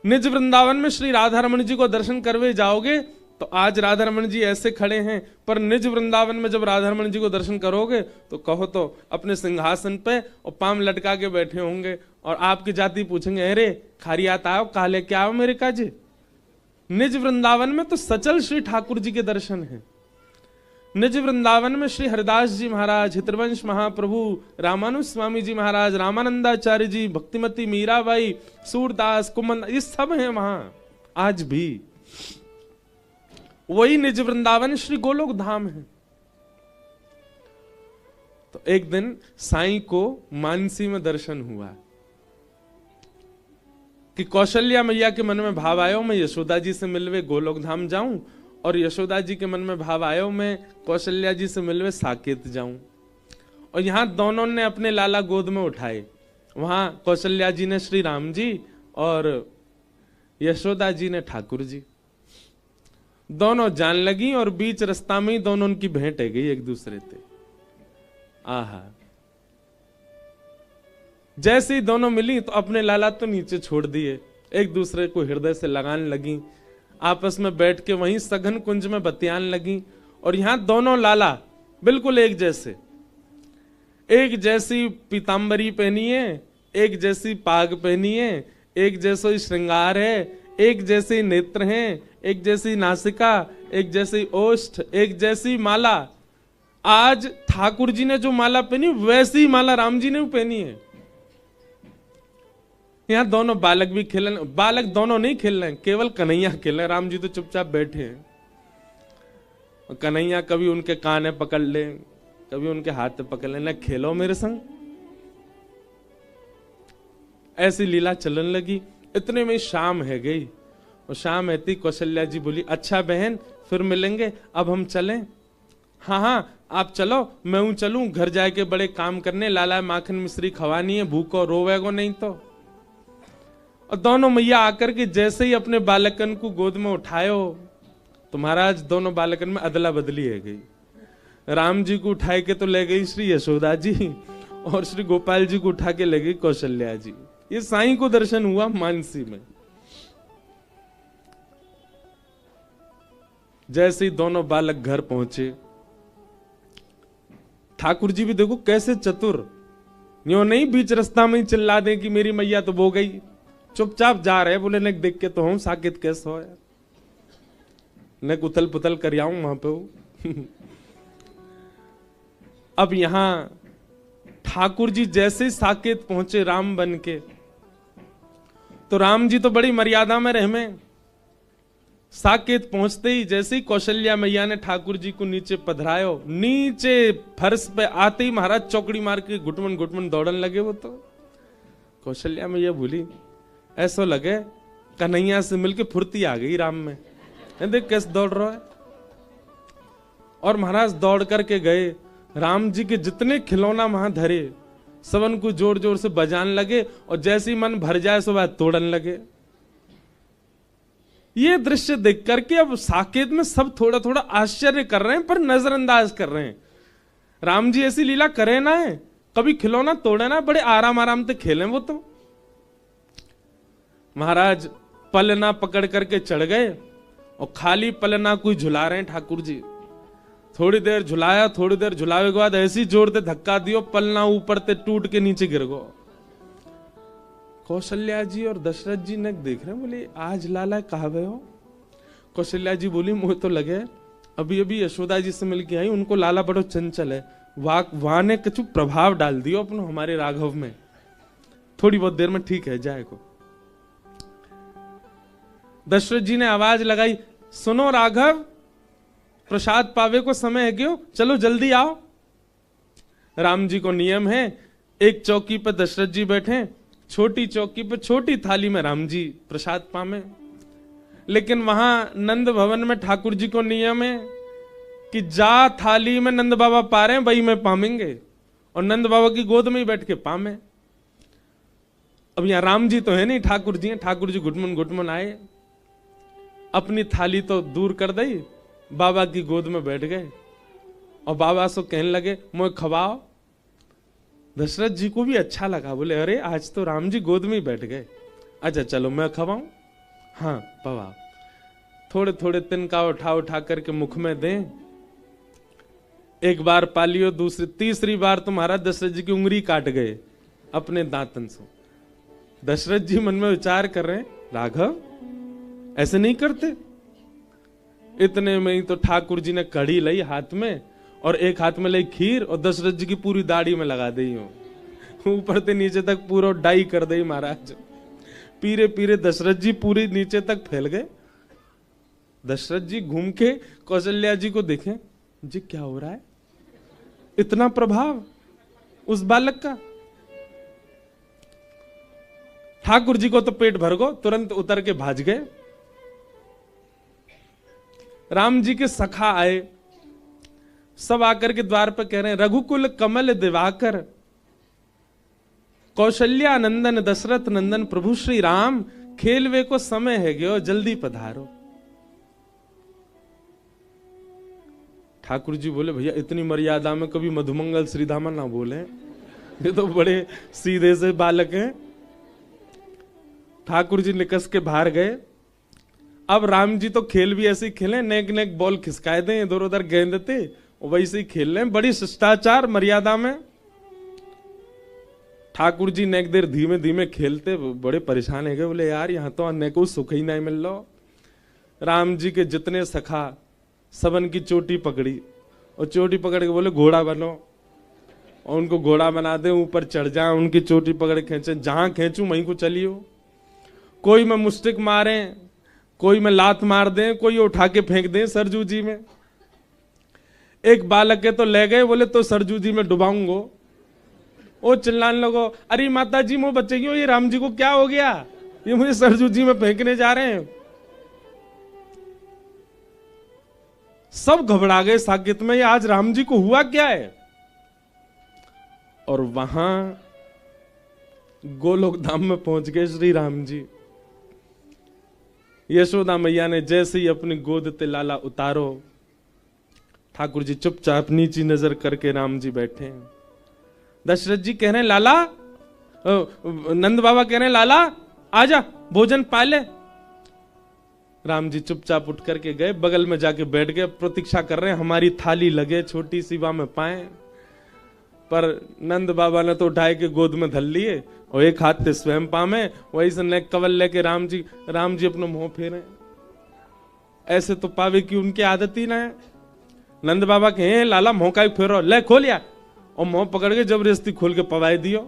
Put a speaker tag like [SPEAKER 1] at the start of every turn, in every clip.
[SPEAKER 1] निज वृंदावन में श्री राधा रमण जी को दर्शन करवे जाओगे तो आज राधा रमण जी ऐसे खड़े हैं, पर निज वृंदावन में जब राधा रमण जी को दर्शन करोगे तो कहो तो अपने सिंहासन पे और पाम लटका के बैठे होंगे और आपकी जाति पूछेंगे, अरे खारियात आओ, काले क्या आओ मेरे काजे। निज वृंदावन में तो सचल श्री ठाकुर जी के दर्शन हैं। निज वृंदावन में श्री हरिदास जी महाराज, हितवंश महाप्रभु, रामानुज स्वामी जी महाराज, रामानंदाचार्य जी, भक्तिमती मीराबाई, सूरदास, कुमन, ये सब हैं वहां आज भी। वही निज वृंदावन श्री गोलोक धाम है। तो एक दिन साईं को मानसी में दर्शन हुआ कि कौशल्या मैया के मन में भाव आयो मैं यशोदा जी से मिलवे गोलोक धाम जाऊं, और यशोदा जी के मन में भाव आयो मैं कौशल्या जी से मिलवे साकेत जाऊं। और यहां दोनों ने अपने लाला गोद में उठाए। वहां कौशल्या जी ने श्री राम जी और यशोदा जी ने ठाकुर जी। दोनों जान लगी और बीच रास्ता में ही दोनों उनकी भेंट है गई एक दूसरे से। आहा, जैसे ही दोनों मिली तो अपने लाला तो नीचे छोड़ दिए, एक दूसरे को हृदय से लगाने लगी, आपस में बैठ के वहीं सघन कुंज में बतियान लगी। और यहां दोनों लाला बिल्कुल एक जैसे, एक जैसी पीतांबरी पहनी है, एक जैसी पाग पहनी है, एक जैसा ही श्रृंगार है, एक जैसे नेत्र हैं, एक जैसी नासिका, एक जैसी ओष्ठ, एक जैसी माला। आज ठाकुर जी ने जो माला पहनी वैसी माला राम जी ने भी पहनी है। यहां दोनों बालक भी खेल रहे, बालक दोनों नहीं खेल रहे, केवल कन्हैया खेल रहे, राम जी तो चुपचाप बैठे हैं। और कन्हैया कभी उनके काने पकड़ ले, कभी उनके हाथ पकड़ ले, खेलो मेरे संग। ऐसी लीला चलन लगी। इतने में शाम है गई, और शाम आती कौशल्या जी बोली, अच्छा बहन फिर मिलेंगे, अब हम चलें। हाँ हाँ आप चलो, मैं हूं चलूं, घर जाके बड़े काम करने, लाला माखन मिश्री खवानी है, भूखो रोवेगो नहीं तो। और दोनों मैया आकर के जैसे ही अपने बालकन को गोद में उठायो तो महाराज दोनों बालकन में अदला बदली है गई। राम जी को उठाए के तो ले गई श्री यशोदा जी, और श्री गोपाल जी को उठा के ले गई कौशल्या जी। ये साईं को दर्शन हुआ मानसी में। जैसे ही दोनों बालक घर पहुंचे, ठाकुर जी भी देखो कैसे चतुर, यो नहीं बीच रास्ता में ही चिल्ला दे कि मेरी मैया तो वो गई, चुपचाप जा रहे, बोले न देख के तो हम साकेत कैसे हो यार, न उथल पुथल कर आऊं वहां पे। अब यहां ठाकुर जी जैसे साकेत पहुंचे राम बन के, तो राम जी तो बड़ी मर्यादा में रहे में। साकेत पहुंचते ही जैसे ही कौशल्या मैया ने ठाकुर जी को नीचे पधरायो, नीचे फर्श पे आते ही महाराज चौकड़ी मार के घुटमन घुटमन दौड़न लगे। वो तो कौशल्या मैया भूली, ऐसा लगे कन्हैया से मिलके फुर्ती आ गई राम में, देख कैसे दौड़ रहा है। और महाराज दौड़ करके गए, राम जी के जितने खिलौना वहां धरे सबन को जोर जोर से बजाने लगे, और जैसे ही मन भर जाए सब तोड़न लगे। ये दृश्य देख करके अब साकेत में सब थोड़ा थोड़ा आश्चर्य कर रहे हैं, पर नजरअंदाज कर रहे हैं। राम जी ऐसी लीला करे ना है, कभी खिलौना तोड़े ना, बड़े आराम आराम से खेलें वो तो। महाराज पलना पकड़ करके चढ़ गए, और खाली पलना कोई झुला रहे हैं ठाकुर जी। थोड़ी देर झुलाया, थोड़ी देर झुलावे के बाद ऐसी जोर से धक्का दियो, पलना ऊपर से टूट के नीचे गिर गो। कौशल्या जी और दशरथ जी ने देख रहे हैं, बोले आज लाला कहा गए हो। कौशल्या जी बोली, मुझे तो लगे अभी अभी यशोदा जी से मिलके आई, उनको लाला बड़ो चंचल है, वहां ने कुछ प्रभाव डाल दियो अपनो हमारे राघव में, थोड़ी बहुत देर में ठीक है जाएगो। दशरथ जी ने आवाज लगाई, सुनो राघव, प्रसाद पावे को समय है क्यों, चलो जल्दी आओ। राम जी को नियम है, एक चौकी पर दशरथ जी बैठे, छोटी चौकी पर छोटी थाली में राम जी प्रसाद पावे। लेकिन वहां नंद भवन में ठाकुर जी को नियम है कि जा थाली में नंद बाबा पा रहे हैं वही में पामेंगे, और नंद बाबा की गोद में ही बैठ के पामे। अब यहां राम जी तो है नहीं, ठाकुर जी हैं। ठाकुर जी घुटमन घुटमन आए, अपनी थाली तो दूर कर दी, बाबा की गोद में बैठ गए, और बाबा से कहने लगे मुझे खवाओ। दशरथ जी को भी अच्छा लगा, बोले अरे आज तो राम जी गोद में ही बैठ गए, अच्छा चलो मैं खवाऊं। हाँ पवा, थोड़े थोड़े तिनका उठा उठा करके मुख में दें। एक बार पालियो, दूसरी तीसरी बार तुम्हारा दशरथ जी की उंगली काट गए अपने दांतन से। दशरथ जी मन में विचार कर रहे हैं, राघव ऐसे नहीं करते। इतने में ही तो ठाकुर जी ने कड़ी लाई हाथ में, और एक हाथ में लाई खीर, और दशरथ जी की पूरी दाढ़ी में लगा दी हो, ऊपर से नीचे तक पूरा डाई कर दी महाराज। पीरे पीरे दशरथ जी पूरी नीचे तक फैल गए। दशरथ जी घूम के कौशल्या जी को देखें, जी क्या हो रहा है, इतना प्रभाव उस बालक का। ठाकुर जी को तो पेट भर गो, तुरंत उतर के भाज गए। राम जी के सखा आए, सब आकर के द्वार पर कह रहे हैं, रघुकुल कमल दिवाकर, कौशल्या नंदन दशरथ नंदन प्रभु श्री राम, खेलवे को समय है गयो जल्दी पधारो। ठाकुर जी बोले, भैया इतनी मर्यादा में कभी मधुमंगल श्रीधामा ना बोले, ये तो बड़े सीधे से बालक हैं। ठाकुर जी निकस के बाहर गए। अब राम जी तो खेल भी ऐसे ही खेले, नेक नेक बॉल खिसकाए दें, इधर उधर गेंद थे, वैसे ही खेल रहे हैं, बड़ी शिष्टाचार मर्यादा में। ठाकुर जी नेक देर धीमे धीमे खेलते, बड़े परेशान है गए, बोले यार यहाँ तो अन्य को सुख ही नहीं मिल रहा। राम जी के जितने सखा सबन की चोटी पकड़ी, और चोटी पकड़ के बोले घोड़ा बनो, और उनको घोड़ा बना दे, ऊपर चढ़ जाए, उनकी चोटी पकड़ खींचे, जहां खींचू वहीं को चलियो। कोई में मुस्टिक मारे, कोई में लात मार दें, कोई उठा के फेंक दें सरजू जी में। एक बालक के तो ले गए, बोले तो सरजू जी में डुबाऊंगो। वो चिल्लाने लगो, अरे माता जी मुझे बच्चे क्यों, ये राम जी को क्या हो गया, ये मुझे सरजू जी में फेंकने जा रहे हैं। सब घबरा गए साकेत में, ये आज राम जी को हुआ क्या है। और वहां गोलोक धाम में पहुंच गए श्री राम जी। यशोदा मैया ने जैसे ही अपनी गोद ते लाला उतारो, ठाकुर जी चुपचाप नीची नजर करके राम जी बैठे। दशरथ जी कह रहे हैं, लाला, नंद बाबा कह रहे हैं, लाला आजा भोजन पाले। राम जी चुपचाप उठ करके गए, बगल में जाके बैठ गए, प्रतीक्षा कर रहे हैं हमारी थाली लगे, छोटी सी में पाए। पर नंद बाबा ने तो उठाए के गोद में धल लिए, और एक हाथ से स्वयं पामे, वही से नेक कवल लेके राम जी अपना मुंह फेरे। ऐसे तो पावे की उनकी आदत ही ना है। नंद बाबा कहे, लाला मुंह का फेरो, ले खोलिया, और मुंह पकड़ के जबरदस्ती खोल के पवाए दियो।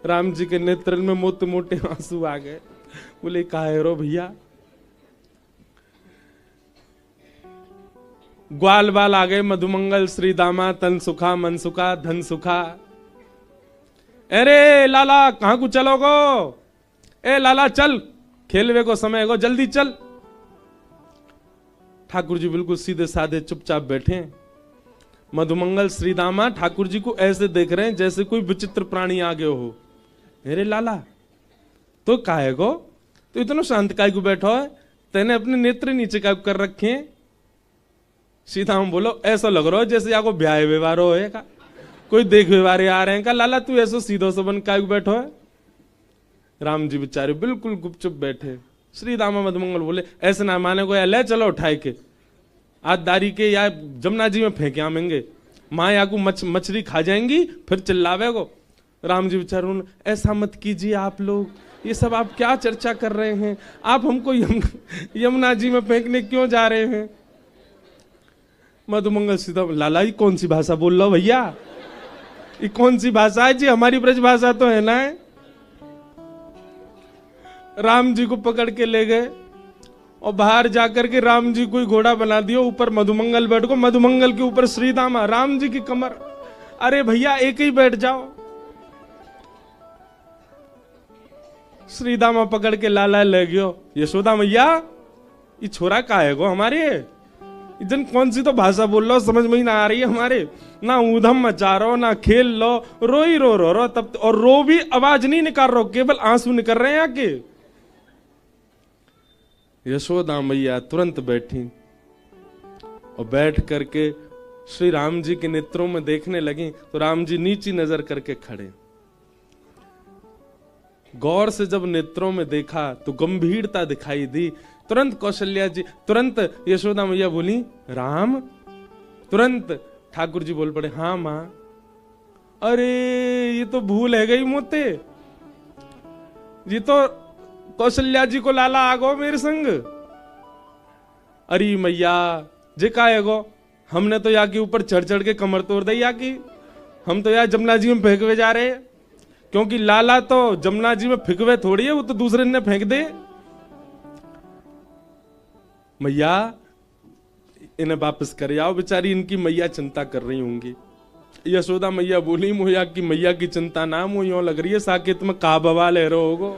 [SPEAKER 1] राम जी के नेत्र में मोटे मोटे आंसू आ गए। बोले काहे रो भैया। ग्वाल बाल आ गए, मधुमंगल श्री दामा, तन सुखा मन सुखा धन सुखा। अरे लाला कहां को चलोगो, ए लाला चल, खेलवे को समय हो, जल्दी चल। ठाकुर जी बिल्कुल सीधे साधे चुपचाप बैठे। मधुमंगल श्रीदामा ठाकुर जी को ऐसे देख रहे हैं जैसे कोई विचित्र प्राणी आ गए हो। अरे लाला तो काहे को, तो इतना शांत काय को बैठो है, तेने अपने नेत्र नीचे काय कर रखे हैं। सीधा हम बोलो, ऐसा लग रहा है जैसे आपको ब्याह व्यवहार हो है का, कोई देख व्यवहार आ रहे हैं का। लाला तू ऐसा सीधो सबन काय को बैठो है। राम जी बेचारे बिल्कुल गुपचुप बैठे। श्री दामा मधुमंगल बोले, ऐसे ना माने को, या ले चलो उठाए के आज दारी के या जमुना जी में फेंके आमेंगे, माँ या को मछली खा जाएंगी, फिर चिल्लावे को। राम जी बेचारे, ऐसा मत कीजिए आप लोग, ये सब आप क्या चर्चा कर रहे हैं, आप हमको यमुना जी में फेंकने क्यों जा रहे हैं। मधुमंगल सीधा, लाला ये कौन सी भाषा बोल रहा हो भैया, ये कौन सी भाषा है जी, हमारी ब्रज भाषा तो है ना। राम जी को पकड़ के ले गए, और बाहर जाकर के राम जी को घोड़ा बना दिया, ऊपर मधुमंगल बैठ को, मधुमंगल के ऊपर श्रीदामा, राम जी की कमर। अरे भैया एक ही बैठ जाओ। श्रीदामा पकड़ के लाला ले गयो। यशोदा मैया ये छोरा का है गो हमारे, इधर कौन सी तो भाषा बोल लो, समझ में ही ना आ रही है हमारे, ना ऊधम मचा रहो ना खेल लो, रो ही रो तब, और रो भी आवाज नहीं निकाल रहे, केवल आंसू निकल रहे हैं आके। यशोदा मैया तुरंत बैठी, और बैठ करके श्री राम जी के नेत्रों में देखने लगी, तो राम जी नीची नजर करके खड़े। गौर से जब नेत्रों में देखा तो गंभीरता दिखाई दी। तुरंत कौशल्या जी, तुरंत यशोदा मैया बोली राम। तुरंत ठाकुर जी बोल पड़े हाँ मां। अरे ये तो भूल है गई मोते, ये तो कौशल्या जी को लाला आगो मेरे संग। अरे मैया जे का है गो, हमने तो यहाँ के ऊपर चढ़ चढ़ के कमर तोड़ दी, यहाँ की हम तो यार जमुना जी में फेंकवे जा रहे, क्योंकि लाला तो जमुना जी में फेंकवे थोड़ी है, वो तो दूसरे ने फेंक दे। मैया इन्हें वापस कर आओ, बेचारी इनकी मैया चिंता कर रही होंगी। यशोदा मैया बोली मोया की मैया की चिंता ना, मुझे यूं लग रही है साकेत में का बवाल है होगो,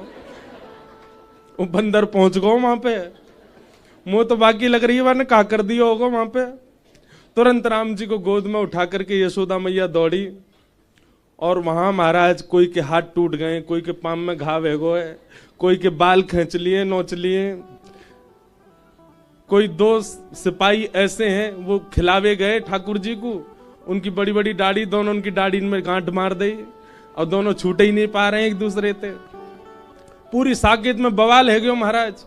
[SPEAKER 1] वो बंदर पहुंच गो वहां पे, मुंह तो बाकी लग रही है वहां का कर दिया होगा वहां पे। तुरंत राम जी को गोद में उठा करके यशोदा मैया दौड़ी, और वहां महाराज कोई के हाथ टूट गए, कोई के पाम में घाव है गो है, कोई के बाल खींच लिए नोच लिए, कोई दो सिपाही ऐसे हैं वो खिलावे गए ठाकुर जी को, उनकी बड़ी बड़ी दाढ़ी, दोनों उनकी दाढ़ी में गांठ मार दी और दोनों छूटे ही नहीं पा रहे हैं एक दूसरे से। पूरी साकेत में बवाल है गयो महाराज।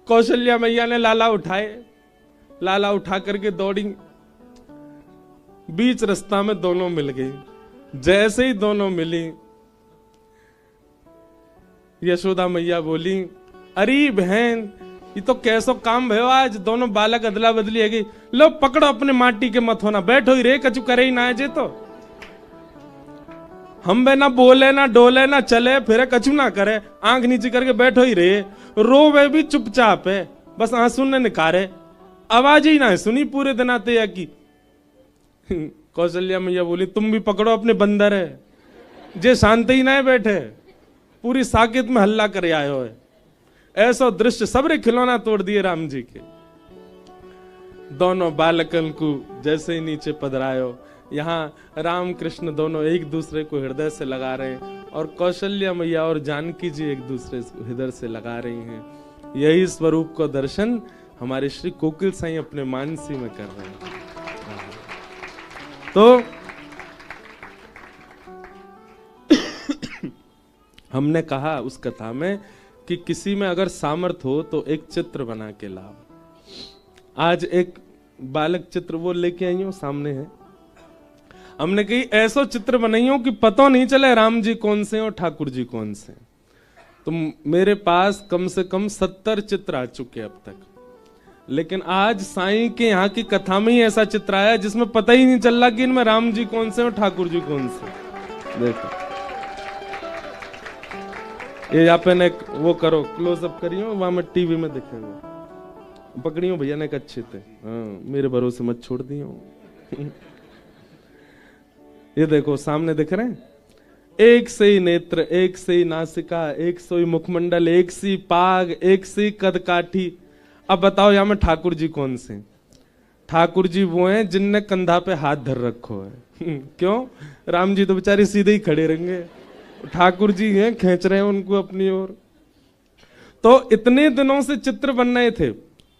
[SPEAKER 1] कौशल्या मैया ने लाला उठाए, लाला उठा करके दौड़ी, बीच रास्ता में दोनों मिल गई। जैसे ही दोनों मिली यशोदा मैया बोली अरे बहन ये तो कैसो काम भयो आज, दोनों बालक अदला बदली है गई, लो पकड़ो अपने माटी के मत होना, बैठो ही रे कछु करे ही ना जे, तो हम बे ना बोले ना डोले ना चले फिरे कछु ना करे, आंख नीचे करके बैठो ही रे, रोवे भी चुपचाप है, बस आंसू ने निकारे, आवाज ही ना है सुनी पूरे दिन आते या की। कौशल्या मैया बोली तुम भी पकड़ो अपने बंदर है, जे शांति ही ना है बैठे, पूरी साकेत में हल्ला करे आयो है। ऐसा दृश्य सबरे खिलौना तोड़ दिए राम जी के। दोनों बालकन को जैसे ही नीचे पधरायो, यहाँ राम कृष्ण दोनों एक दूसरे को हृदय से लगा रहे हैं, और कौशल्या मैया और जानकी जी एक दूसरे को हृदय से लगा रही हैं। यही स्वरूप को दर्शन हमारे श्री कोकिल साईं अपने मानसी में कर रहे हैं। तो हमने कहा उस कथा में कि किसी में अगर सामर्थ हो तो एक चित्र बना के लाओ। आज एक बालक चित्र वो लेके आई हो, सामने है। हमने कही ऐसा चित्र बनाइयो कि पता नहीं चले राम जी कौन से और ठाकुर जी कौन से। तो मेरे पास कम से कम 70 चित्र आ चुके अब तक, लेकिन आज साईं के यहाँ की कथा में ही ऐसा चित्र आया जिसमें पता ही नहीं चल रहा कि इनमें राम जी कौन से और ठाकुर जी कौन से। देखो ये यहाँ पे ने वो करो, क्लोज अप करियो, वहां में टीवी में दिखेगा, पकड़ियो भैया ने अच्छे थे, हाँ मेरे भरोसे मत छोड़ दियो। ये देखो सामने दिख रहे हैं, एक से ही नेत्र, एक से ही नासिका, एक से ही मुखमंडल, एक सी पाग, एक सी कदकाठी। अब बताओ यहाँ में ठाकुर जी कौन से? ठाकुर जी वो हैं जिनने कंधा पे हाथ धर रखो है। क्यों? राम जी तो बेचारे सीधे ही खड़े रहेंगे, ठाकुर जी हैं खींच रहे हैं उनको अपनी ओर। तो इतने दिनों से चित्र बन रहे थे,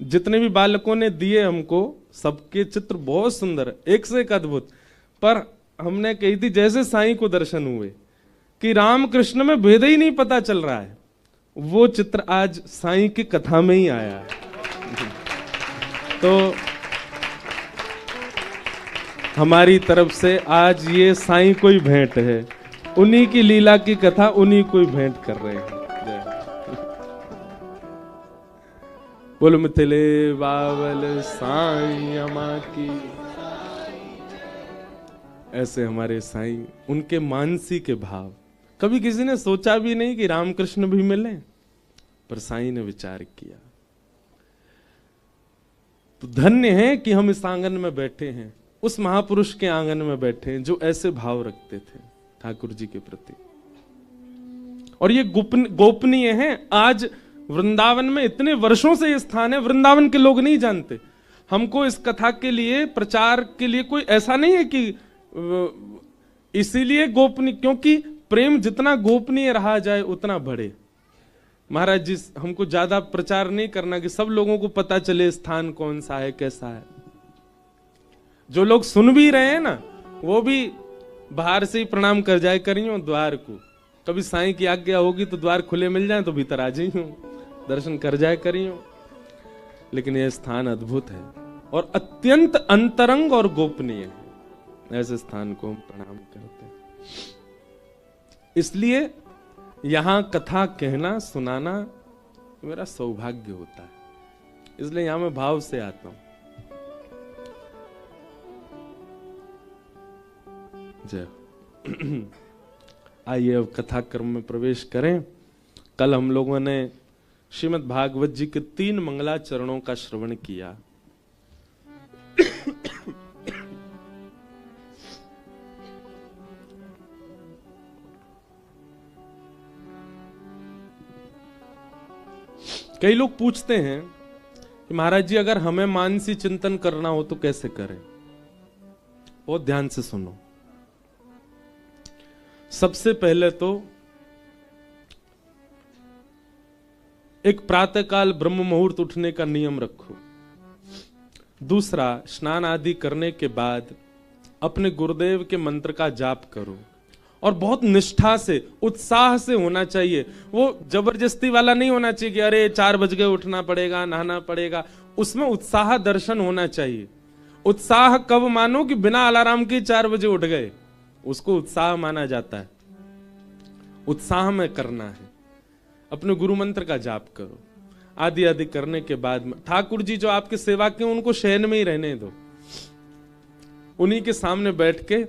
[SPEAKER 1] जितने भी बालकों ने दिए हमको, सबके चित्र बहुत सुंदर, एक से एक अद्भुत। पर हमने कही थी जैसे साईं को दर्शन हुए कि राम कृष्ण में भेद ही नहीं पता चल रहा है, वो चित्र आज साईं की कथा में ही आया है। तो हमारी तरफ से आज ये साईं को ही भेंट है, उन्हीं की लीला की कथा उन्हीं को ही भेंट कर रहे हैं। बोलो मिथिले बावल साईं अमा की। ऐसे हमारे साईं, उनके मानसी के भाव। कभी किसी ने सोचा भी नहीं कि रामकृष्ण भी मिले, पर साईं ने विचार किया। तो धन्य है कि हम इस आंगन में बैठे हैं, उस महापुरुष के आंगन में बैठे हैं जो ऐसे भाव रखते थे ठाकुर जी के प्रति। और ये गोपनीय है। आज वृंदावन में इतने वर्षों से ये स्थान है, वृंदावन के लोग नहीं जानते। हमको इस कथा के लिए, प्रचार के लिए कोई ऐसा नहीं है कि इसीलिए गोपनीय, क्योंकि प्रेम जितना गोपनीय रहा जाए उतना बढ़े। महाराज जी हमको ज्यादा प्रचार नहीं करना कि सब लोगों को पता चले स्थान कौन सा है, कैसा है। जो लोग सुन भी रहे हैं ना, वो भी बाहर से ही प्रणाम कर जाए करियो द्वार को, कभी साईं की आज्ञा होगी तो द्वार खुले मिल जाए तो भीतर आ जाई हूं, दर्शन कर जाए करी हूं। लेकिन यह स्थान अद्भुत है और अत्यंत अंतरंग और गोपनीय है। ऐसे स्थान को हम प्रणाम करते हैं। इसलिए यहां कथा कहना सुनाना मेरा सौभाग्य होता है, इसलिए यहां मैं भाव से आता हूं। जय। आइए अब कथा क्रम में प्रवेश करें। कल हम लोगों ने श्रीमद् भागवत जी के 3 मंगलाचरणों का श्रवण किया। कई लोग पूछते हैं कि महाराज जी अगर हमें मानसी चिंतन करना हो तो कैसे करें। बहुत ध्यान से सुनो। सबसे पहले तो एक प्रातःकाल ब्रह्म मुहूर्त उठने का नियम रखो। दूसरा, स्नान आदि करने के बाद अपने गुरुदेव के मंत्र का जाप करो और बहुत निष्ठा से उत्साह से होना चाहिए। वो जबरदस्ती वाला नहीं होना चाहिए कि अरे 4 बज गए उठना पड़ेगा नहाना पड़ेगा। उसमें उत्साह दर्शन होना चाहिए। उत्साह कब मानो कि बिना अलार्म के 4 बजे उठ गए, उसको उत्साह माना जाता है। उत्साह में करना है। अपने गुरु मंत्र का जाप करो। आदि आदि करने के बाद में ठाकुर जी जो आपके सेवा के उनको शयन में ही रहने दो। उन्हीं के सामने बैठ के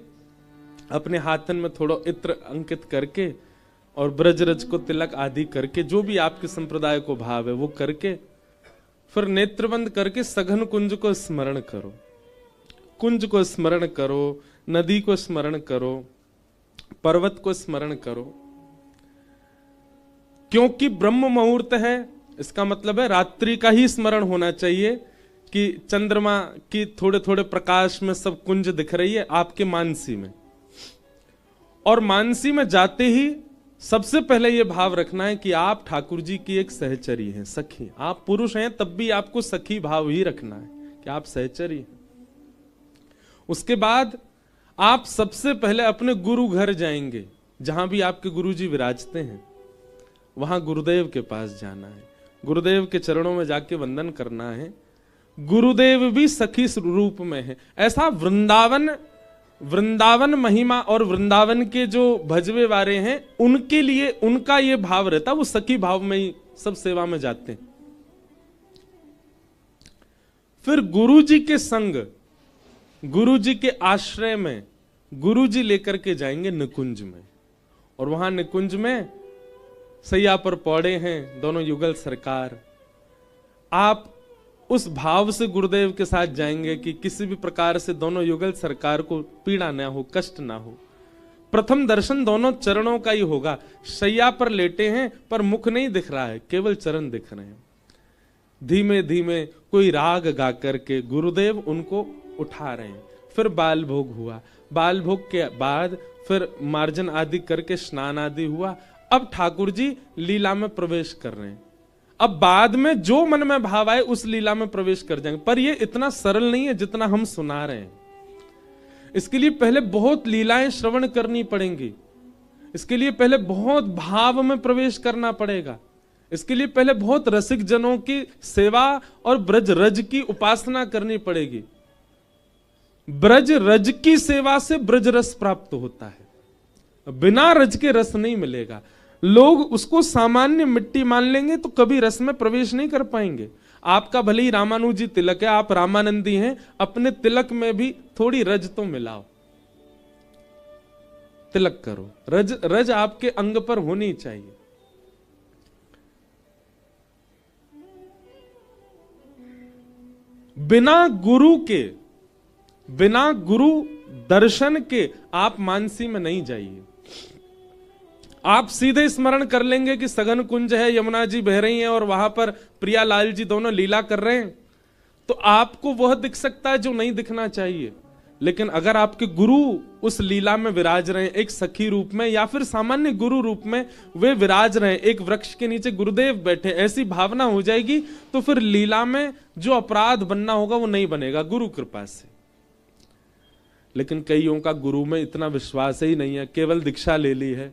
[SPEAKER 1] अपने हाथन में थोड़ा इत्र अंकित करके और ब्रजरज को तिलक आदि करके, जो भी आपके संप्रदाय को भाव है वो करके, फिर नेत्रबंद करके सघन कुंज को स्मरण करो। कुंज को स्मरण करो, नदी को स्मरण करो, पर्वत को स्मरण करो। क्योंकि ब्रह्म मुहूर्त है, इसका मतलब है रात्रि का ही स्मरण होना चाहिए कि चंद्रमा की थोड़े थोड़े प्रकाश में सब कुंज दिख रही है आपके मानसी में। और मानसी में जाते ही सबसे पहले यह भाव रखना है कि आप ठाकुर जी की एक सहचरी हैं, सखी। आप पुरुष हैं तब भी आपको सखी भाव ही रखना है कि आप सहचरी हैं। उसके बाद आप सबसे पहले अपने गुरु घर जाएंगे। जहां भी आपके गुरु जी विराजते हैं वहां गुरुदेव के पास जाना है। गुरुदेव के चरणों में जाके वंदन करना है। गुरुदेव भी सखी रूप में है। ऐसा वृंदावन महिमा और वृंदावन के जो भजवे वारे हैं उनके लिए उनका ये भाव रहता, वो सखी भाव में ही सब सेवा में जाते हैं। फिर गुरु जी के संग, गुरु जी के आश्रय में गुरु जी लेकर के जाएंगे निकुंज में। और वहां निकुंज में सैया पर पौड़े हैं दोनों युगल सरकार। आप उस भाव से गुरुदेव के साथ जाएंगे कि किसी भी प्रकार से दोनों युगल सरकार को पीड़ा ना हो, कष्ट ना हो। प्रथम दर्शन दोनों चरणों का ही होगा। सैया पर लेटे हैं पर मुख नहीं दिख रहा है, केवल चरण दिख रहे हैं। धीमे धीमे कोई राग गा करके गुरुदेव उनको उठा रहे हैं। फिर बाल भोग हुआ। बाल भोग के बाद फिर मार्जन आदि करके स्नान आदि हुआ। अब ठाकुर जी लीला में प्रवेश कर रहे हैं। अब बाद में जो मन में भाव आए उस लीला में प्रवेश कर जाएंगे। पर यह इतना सरल नहीं है जितना हम सुना रहे हैं। इसके लिए पहले बहुत लीलाएं श्रवण करनी पड़ेंगी। इसके लिए पहले बहुत भाव में प्रवेश करना पड़ेगा। इसके लिए पहले बहुत रसिक जनों की सेवा और ब्रज रज की उपासना करनी पड़ेगी। ब्रज रज की सेवा से ब्रज रस प्राप्त होता है। बिना रज के रस नहीं मिलेगा। लोग उसको सामान्य मिट्टी मान लेंगे तो कभी रस में प्रवेश नहीं कर पाएंगे। आपका भले ही रामानुजी तिलक है, आप रामानंदी हैं, अपने तिलक में भी थोड़ी रज तो मिलाओ। तिलक करो, रज रज आपके अंग पर होनी चाहिए। बिना गुरु के, बिना गुरु दर्शन के आप मानसी में नहीं जाइए। आप सीधे स्मरण कर लेंगे कि सघन कुंज है, यमुना जी बह रही हैं और वहां पर प्रियालाल जी दोनों लीला कर रहे हैं, तो आपको वह दिख सकता है जो नहीं दिखना चाहिए। लेकिन अगर आपके गुरु उस लीला में विराज रहे हैं, एक सखी रूप में या फिर सामान्य गुरु रूप में वे विराज रहे हैं, एक वृक्ष के नीचे गुरुदेव बैठे, ऐसी भावना हो जाएगी तो फिर लीला में जो अपराध बनना होगा वो नहीं बनेगा गुरु कृपा से। लेकिन कईयों का गुरु में इतना विश्वास ही नहीं है, केवल दीक्षा ले ली है,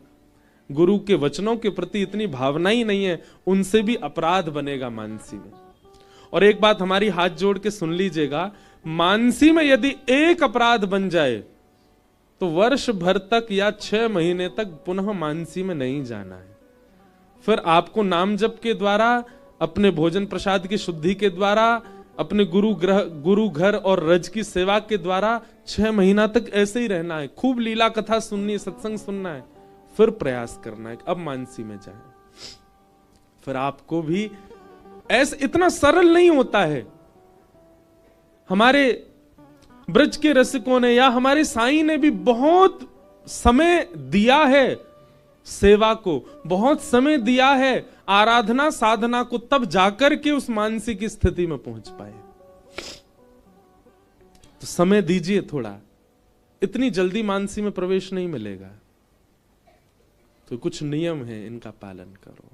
[SPEAKER 1] गुरु के वचनों के प्रति इतनी भावना ही नहीं है, उनसे भी अपराध बनेगा मानसी में। और एक बात हमारी हाथ जोड़ के सुन लीजिएगा, मानसी में यदि एक अपराध बन जाए तो वर्ष भर तक या 6 महीने तक पुनः मानसी में नहीं जाना है। फिर आपको नाम जप के द्वारा, अपने भोजन प्रसाद की शुद्धि के द्वारा, अपने गुरु घर और रज की सेवा के द्वारा 6 महीना तक ऐसे ही रहना है। खूब लीला कथा सुननी है, सत्संग सुनना है, फिर प्रयास करना है अब मानसी में जाए। फिर आपको भी ऐसा इतना सरल नहीं होता है। हमारे ब्रज के रसिकों ने या हमारे साईं ने भी बहुत समय दिया है सेवा को, बहुत समय दिया है आराधना साधना को, तब जाकर के उस मानसी की स्थिति में पहुंच पाए। तो समय दीजिए थोड़ा, इतनी जल्दी मानसी में प्रवेश नहीं मिलेगा। तो कुछ नियम है, इनका पालन करो।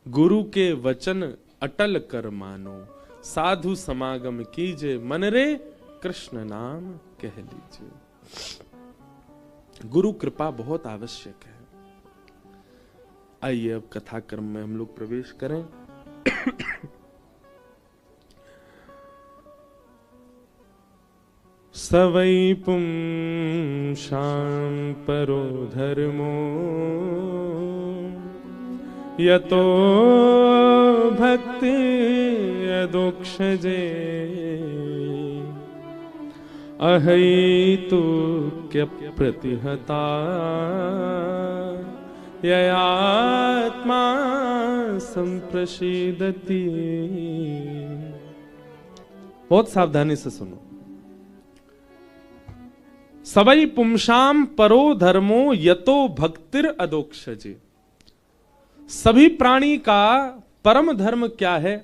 [SPEAKER 1] गुरु के वचन अटल कर मानो, साधु समागम कीजिए, मन रे कृष्ण नाम कह लीजिए। गुरु कृपा बहुत आवश्यक है। आइए अब कथा क्रम में हम लोग प्रवेश करें। सवै पुंसां परो धर्मो यतो भक्ति यदोक्षजे अहैतुक्य प्रतिहता ययात्मा संप्रसीदति। बहुत सावधानी से सुनो। सवै पुंसां परो धर्मो यतो भक्तिर अदोक्षजे। सभी प्राणी का परम धर्म क्या है?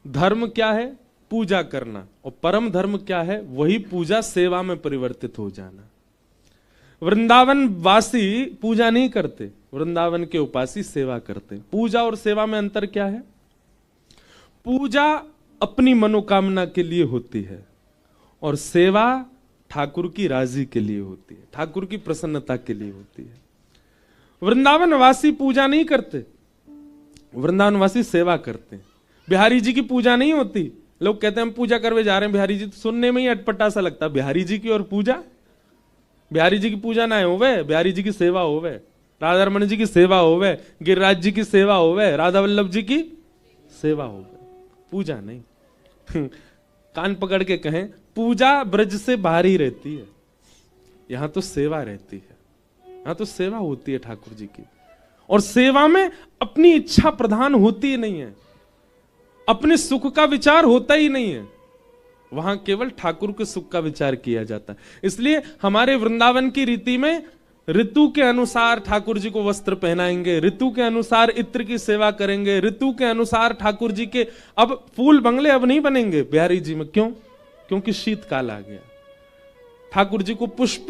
[SPEAKER 1] धर्म क्या है? पूजा करना। और परम धर्म क्या है? वही पूजा सेवा में परिवर्तित हो जाना। वृंदावन वासी पूजा नहीं करते, वृंदावन के उपासी सेवा करते। पूजा और सेवा में अंतर क्या है? पूजा अपनी मनोकामना के लिए होती है और सेवा ठाकुर की राजी के लिए होती है, ठाकुर की प्रसन्नता के लिए होती है। वृंदावन वासी पूजा नहीं करते, वृंदावन वासी सेवा करते। बिहारी जी की पूजा नहीं होती। लोग कहते हैं हम पूजा करवे जा रहे हैं बिहारी जी, तो सुनने में ही अटपटा सा लगता। बिहारी जी की और पूजा, बिहारी जी की पूजा ना होवे, बिहारी जी की सेवा होवे, राधा रमन जी की सेवा होवे, गिरिराज जी की सेवा होवे, राधा वल्लभ जी की सेवा होवे, पूजा नहीं। कान पकड़ के कहें, पूजा ब्रज से बाहर ही रहती है, यहां तो सेवा रहती है, यहां तो सेवा होती है ठाकुर जी की। और सेवा में अपनी इच्छा प्रधान होती ही नहीं है, अपने सुख का विचार होता ही नहीं है, वहां केवल ठाकुर के सुख का विचार किया जाता है। इसलिए हमारे वृंदावन की रीति में ऋतु के अनुसार ठाकुर जी को वस्त्र पहनाएंगे, ऋतु के अनुसार इत्र की सेवा करेंगे, ऋतु के अनुसार ठाकुर जी के अब फूल बंगले अब नहीं बनेंगे बिहारी जी में। क्यों? क्योंकि शीतकाल आ गया। ठाकुर जी को पुष्प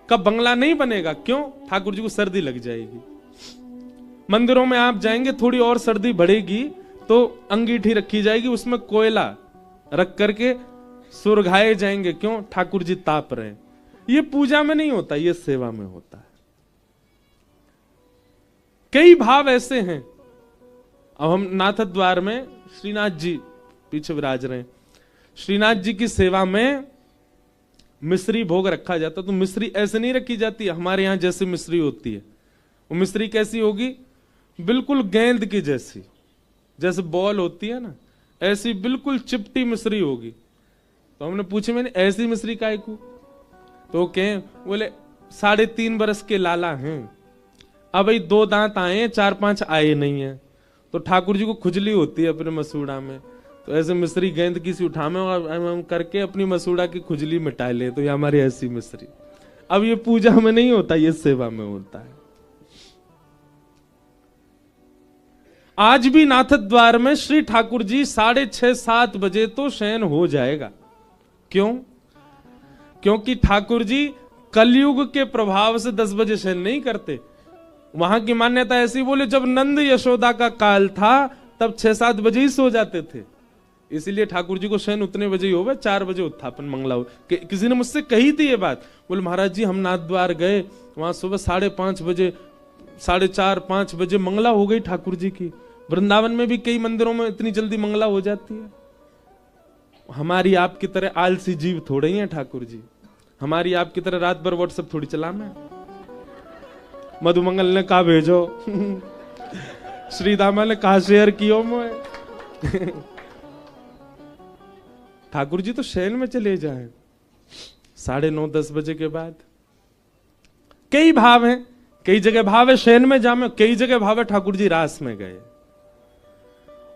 [SPEAKER 1] का बंगला नहीं बनेगा। क्यों? ठाकुर जी को सर्दी लग जाएगी। मंदिरों में आप जाएंगे, थोड़ी और सर्दी बढ़ेगी तो अंगीठी रखी जाएगी, उसमें कोयला रख करके सुरघाए जाएंगे। क्यों? ठाकुर जी ताप रहे हैं। ये पूजा में नहीं होता, ये सेवा में होता है। कई भाव ऐसे हैं। अब हम नाथ द्वार में श्रीनाथ जी पीछे विराज रहे हैं, श्रीनाथ जी की सेवा में मिश्री भोग रखा जाता। तो मिश्री ऐसे नहीं रखी जाती हमारे यहां जैसे मिश्री होती है। वो मिश्री कैसी होगी? बिल्कुल गेंद की जैसी, जैसे बॉल होती है ना, ऐसी बिल्कुल चिपटी मिश्री होगी। तो हमने पूछे, मैंने ऐसी मिश्री काहे को? तो कहें, बोले 3.5 बरस के लाला हैं, अब भाई 2 दांत आए हैं, 4-5 आए नहीं है। तो ठाकुर जी को खुजली होती है अपने मसूड़ा में, तो ऐसे मिश्री गेंद की सी उठामे और हम करके अपनी मसूड़ा की खुजली मिटा ले। तो ये हमारी ऐसी मिश्री। अब ये पूजा में नहीं होता, ये सेवा में होता है। आज भी नाथ द्वार में श्री ठाकुर जी 6:30-7 बजे तो शयन हो जाएगा। क्यों? क्योंकि ठाकुर जी कलयुग के प्रभाव से 10 बजे शयन नहीं करते। वहां की मान्यता ऐसी, बोले जब नंद यशोदा का काल था तब 6-7 बजे ही सो जाते थे। इसीलिए ठाकुर जी को शयन उतने बजे ही होवे, 4 बजे उत्थापन मंगला हो। किसी ने मुझसे कही थी ये बात, बोले महाराज जी हम नाथद्वार गए, वहां सुबह 5:30 बजे, 4:30 5 बजे मंगला हो गई ठाकुर जी की। वृंदावन में भी कई मंदिरों में इतनी जल्दी मंगला हो जाती है। हमारी आपकी तरह आलसी जीव थोड़े ही है ठाकुर जी, हमारी आपकी तरह रात भर व्हाट्सएप थोड़ी चलाना है। मधुमंगल ने कहा भेजो श्रीदामा ने कहा शेयर कियो मोए ठाकुर जी तो शयन में चले जाए 9:30 10 बजे के बाद। कई भाव हैं, कई जगह भाव है शयन में जामे, कई जगह भाव है ठाकुर जी रास में गए।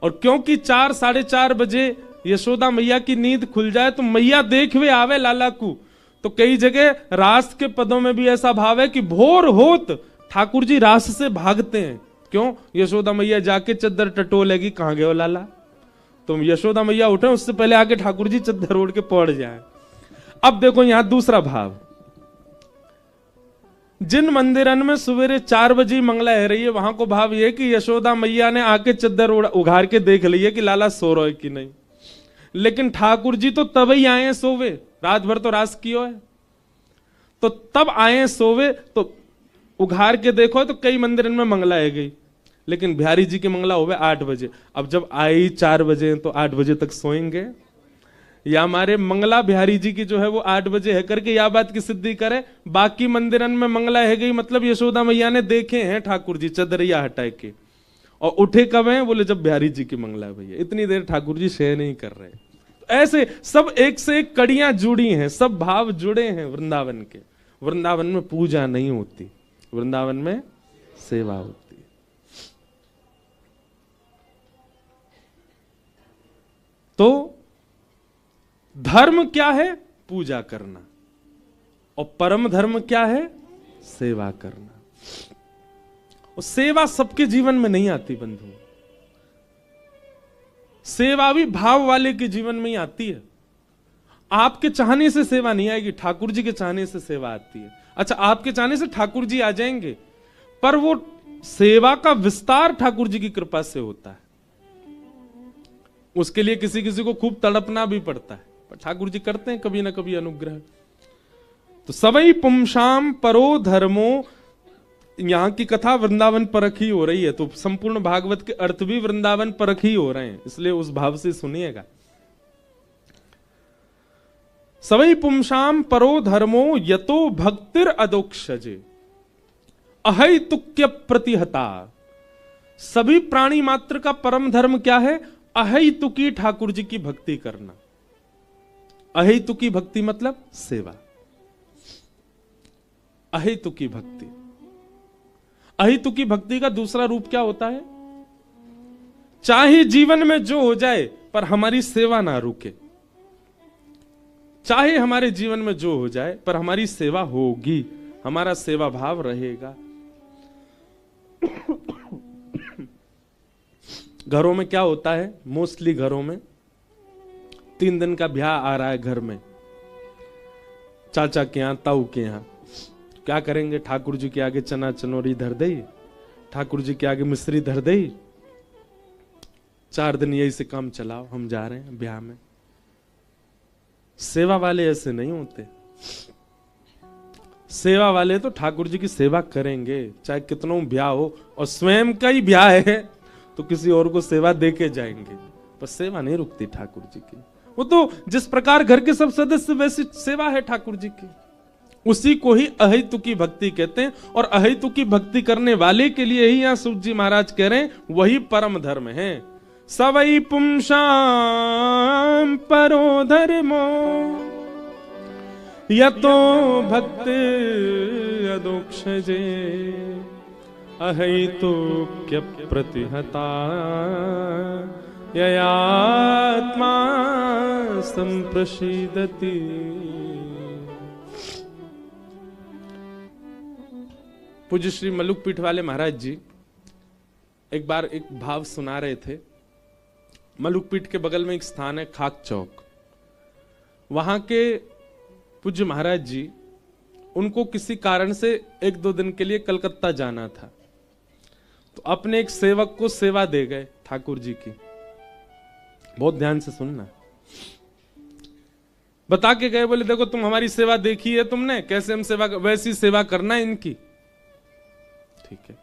[SPEAKER 1] और क्योंकि 4 4:30 बजे यशोदा मैया की नींद खुल जाए तो मैया देख वे आवे लाला को, तो कई जगह रास के पदों में भी ऐसा भाव है कि भोर होत ठाकुर जी रास से भागते हैं। क्यों? यशोदा मैया जाके चद्दर टटोलेगी, कहां गए हो लाला। तुम यशोदा मैया उठे उससे पहले आके ठाकुर जी चद्दर ओढ़ के पड़ जाए। अब देखो यहां दूसरा भाव, जिन मंदिरन में सवेरे 4 बजे मंगला है रही है, वहां को भाव यह कि यशोदा मैया ने आके चद्दर उघार के देख ली है कि लाला सो रहा है कि नहीं। लेकिन ठाकुर जी तो तब ही आए सोवे, रात भर तो रास कियो है, तो तब आए सोवे, तो उघार के देखो तो कई मंदिरन में मंगला है गई, लेकिन बिहारी जी की मंगला होवे 8 बजे। अब जब आई 4 बजे तो 8 बजे तक सोएंगे, या हमारे मंगला बिहारी जी की जो है वो 8 बजे है करके या बात की सिद्धि करे। बाकी मंदिरन में मंगला है गई, मतलब यशोदा मैया ने देखे हैं ठाकुर जी चदरिया हटाए के, और उठे कब हैं? बोले जब बिहारी जी की मंगला है भैया, इतनी देर ठाकुर जी शय नहीं कर रहे। तो ऐसे सब एक से एक कड़ियां जुड़ी हैं, सब भाव जुड़े हैं वृंदावन के। वृंदावन में पूजा नहीं होती, वृंदावन में सेवा होती है। तो धर्म क्या है? पूजा करना। और परम धर्म क्या है? सेवा करना। और सेवा सबके जीवन में नहीं आती बंधु, सेवा भी भाव वाले के जीवन में ही आती है। आपके चाहने से सेवा नहीं आएगी, ठाकुर जी के चाहने से सेवा आती है। अच्छा, आपके चाहने से ठाकुर जी आ जाएंगे, पर वो सेवा का विस्तार ठाकुर जी की कृपा से होता है। उसके लिए किसी किसी को खूब तड़पना भी पड़ता है, पर ठाकुर जी करते हैं कभी ना कभी अनुग्रह। तो सवई पुंसाम परो धर्मो, यहां की कथा वृंदावन परख ही हो रही है, तो संपूर्ण भागवत के अर्थ भी वृंदावन परख ही हो रहे हैं, इसलिए उस भाव से सुनिएगा। सवई पुंसाम परो धर्मो यतो भक्तिर अदोक्षजे अहैतुक्य प्रतिहता। सभी प्राणी मात्र का परम धर्म क्या है? अहैतुकी ठाकुर जी की भक्ति करना। अहैतुकी भक्ति मतलब सेवा। अहैतुकी भक्ति, अहैतुकी भक्ति का दूसरा रूप क्या होता है? चाहे जीवन में जो हो जाए पर हमारी सेवा ना रुके, चाहे हमारे जीवन में जो हो जाए पर हमारी सेवा होगी, हमारा सेवा भाव रहेगा। घरों में क्या होता है? मोस्टली घरों में 3 दिन का ब्याह आ रहा है घर में, चाचा के यहां, ताऊ के यहां, क्या करेंगे? ठाकुर जी के आगे चना चनोरी धर दे, ठाकुर जी के आगे मिश्री धर दे, 4 दिन यही से काम चलाओ, हम जा रहे हैं ब्याह में। सेवा वाले ऐसे नहीं होते। सेवा वाले तो ठाकुर जी की सेवा करेंगे, चाहे कितनों ब्याह हो, और स्वयं का ही ब्याह है तो किसी और को सेवा दे के जाएंगे, पर सेवा नहीं रुकती ठाकुर जी की। वो तो जिस प्रकार घर के सब सदस्य वैसी सेवा है ठाकुर जी की, उसी को ही अहैतुकी भक्ति कहते हैं। और अहैतुकी भक्ति करने वाले के लिए ही यहां सूत जी महाराज कह रहे हैं वही परम धर्म है। सवई पुंसाम परो धर्मो यतो भक्ति अदोक्षजे अहैतुक्य प्रतिहता ययात्मा संप्रसीदति। पूज्य श्री मलुक पीठ वाले महाराज जी एक बार एक भाव सुना रहे थे। मलुक पीठ के बगल में एक स्थान है खाक चौक, वहां के पूज्य महाराज जी, उनको किसी कारण से 1-2 दिन के लिए कलकत्ता जाना था, तो अपने एक सेवक को सेवा दे गए ठाकुर जी की। बहुत ध्यान से सुनना। बता के गए, बोले देखो तुम हमारी सेवा देखी है तुमने, कैसे हम सेवा, वैसी सेवा करना है इनकी, ठीक है।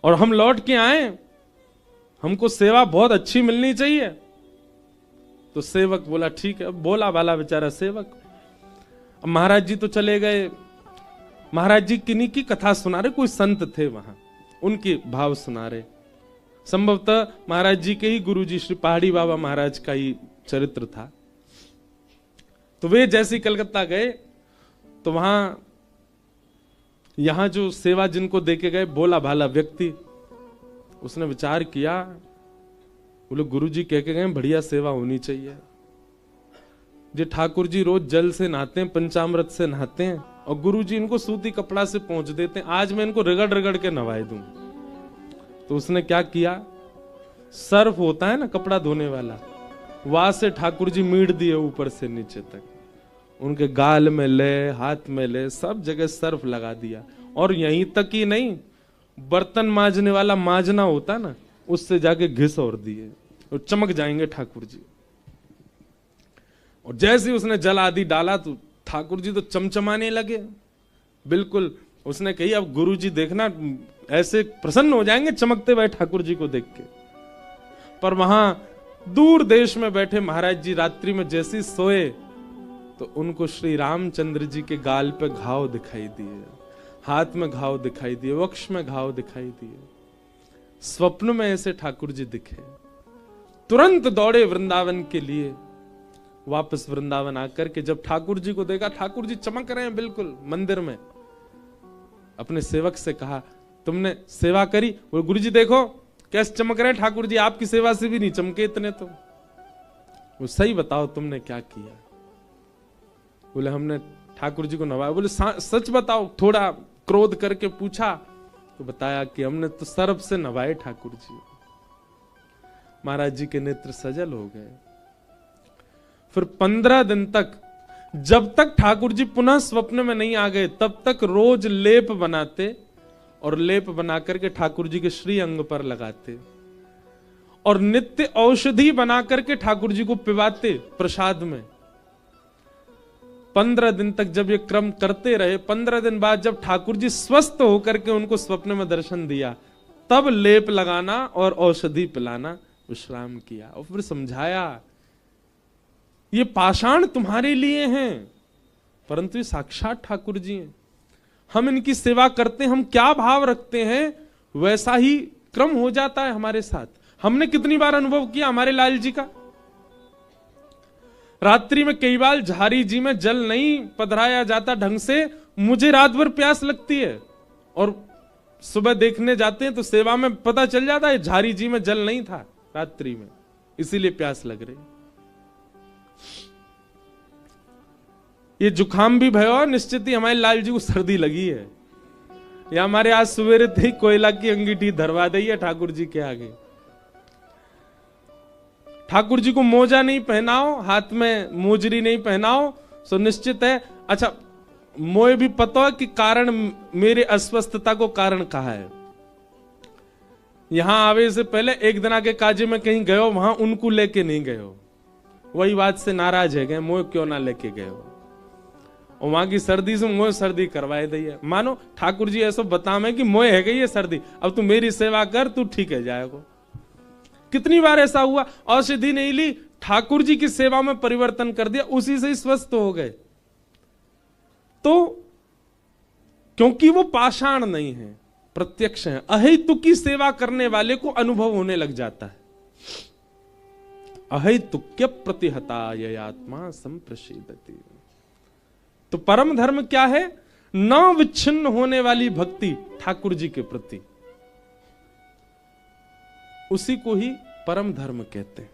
[SPEAKER 1] और हम लौट के आए, हमको सेवा बहुत अच्छी मिलनी चाहिए। तो सेवक बोला ठीक है, बोला वाला बेचारा सेवक। अब महाराज जी तो चले गए, महाराज जी किन्हीं की कथा सुना रहे, कोई संत थे वहां, उनके भाव सुना रहे। संभवतः महाराज जी के ही गुरुजी श्री पहाड़ी बाबा महाराज का ही चरित्र था। तो वे जैसे कलकत्ता गए तो वहां यहां जो सेवा जिनको देके गए, बोला भाला व्यक्ति, उसने विचार किया, बोले गुरुजी कह के गए बढ़िया सेवा होनी चाहिए। जी ठाकुर जी रोज जल से नहाते हैं, पंचामृत से नहाते हैं, और गुरुजी इनको सूती कपड़ा से पहुंच देते हैं, आज मैं इनको रगड़ रगड़ के नवाए दूं। तो उसने क्या किया, सर्फ होता है ना कपड़ा धोने वाला, वहां से ठाकुर जी मीड़ दिए ऊपर से नीचे तक, उनके गाल में ले, हाथ में ले, सब जगह सर्फ लगा दिया। और यहीं तक ही नहीं, बर्तन मांजने वाला मांजना होता ना, उससे जाके घिस और दिए, और चमक जाएंगे ठाकुर जी। और जैसे उसने जल आदि डाला तो ठाकुर जी तो चमचमाने लगे बिल्कुल। उसने कही अब गुरु जी देखना ऐसे प्रसन्न हो जाएंगे चमकते हुए ठाकुर जी को देख के। पर वहां दूर देश में बैठे महाराज जी रात्रि में जैसे सोए तो उनको श्री रामचंद्र जी के गाल पे घाव दिखाई दिए, हाथ में घाव दिखाई दिए, वक्ष में घाव दिखाई दिए। स्वप्न में ऐसे ठाकुर जी दिखे, तुरंत दौड़े वृंदावन के लिए। वापस वृंदावन आकर के जब ठाकुर जी को देखा, ठाकुर जी चमक रहे हैं बिल्कुल मंदिर में, अपने सेवक से कहा तुमने सेवा करी? वो गुरु जी देखो कैसे चमक रहे हैं ठाकुर जी, आपकी सेवा से भी नहीं चमके इतने तो। वो सही बताओ तुमने क्या किया? बोले हमने ठाकुर जी को नवाया। बोले सच बताओ? थोड़ा क्रोध करके पूछा तो बताया कि हमने तो सर्फ से नवाए ठाकुर जी। महाराज जी के नेत्र सजल हो गए। फिर 15 दिन तक, जब तक ठाकुर जी पुनः स्वप्न में नहीं आ गए, तब तक रोज लेप बनाते, और लेप बना करके ठाकुर जी के श्री अंग पर लगाते, और नित्य औषधि बना करके ठाकुर जी को पिवाते प्रसाद में। 15 दिन तक जब ये क्रम करते रहे, 15 दिन बाद जब ठाकुर जी स्वस्थ होकर के उनको स्वप्न में दर्शन दिया, तब लेप लगाना और औषधि पिलाना विश्राम किया। और फिर समझाया ये पाषाण तुम्हारे लिए हैं, परंतु ये साक्षात ठाकुर जी हैं। हम इनकी सेवा करते हैं, हम क्या भाव रखते हैं वैसा ही क्रम हो जाता है हमारे साथ। हमने कितनी बार अनुभव किया हमारे लाल जी का। रात्रि में कई बार झारी जी में जल नहीं पधराया जाता ढंग से, मुझे रात भर प्यास लगती है, और सुबह देखने जाते हैं तो सेवा में पता चल जाता है झारी जी में जल नहीं था रात्रि में, इसीलिए प्यास लग रही। ये जुकाम भी भयो, निश्चित ही हमारे लाल जी को सर्दी लगी है, या हमारे आज सवेरे थे कोयला की अंगीठी धरवा दी है ठाकुर जी के आगे। ठाकुर जी को मोजा नहीं पहनाओ, हाथ में मोजरी नहीं पहनाओ, सो निश्चित है। अच्छा, मोए भी पता है कि कारण मेरे अस्वस्थता को कारण कहा है। यहां आवे से पहले एक दिन आगे काजे में कहीं गए हो, वहां उनको लेके नहीं गए हो, वही बात से नाराज है गए, मोए क्यों ना लेके गए हो, और वहां की सर्दी से मोए सर्दी करवाए दी है। मानो ठाकुर जी ऐसा बतावे कि मोए है गई है सर्दी, अब तू मेरी सेवा कर, तू ठीक है जाएगा। कितनी बार ऐसा हुआ, औषधि नहीं ली, ठाकुर जी की सेवा में परिवर्तन कर दिया, उसी से ही स्वस्थ हो गए। तो क्योंकि वो पाषाण नहीं है, प्रत्यक्ष है। अहेतु की सेवा करने वाले को अनुभव होने लग जाता है। अहेतुक्य प्रतिहता ययात्मा संप्रसीदति। तो परम धर्म क्या है? न विच्छिन्न होने वाली भक्ति ठाकुर जी के प्रति, उसी को ही परम धर्म कहते हैं।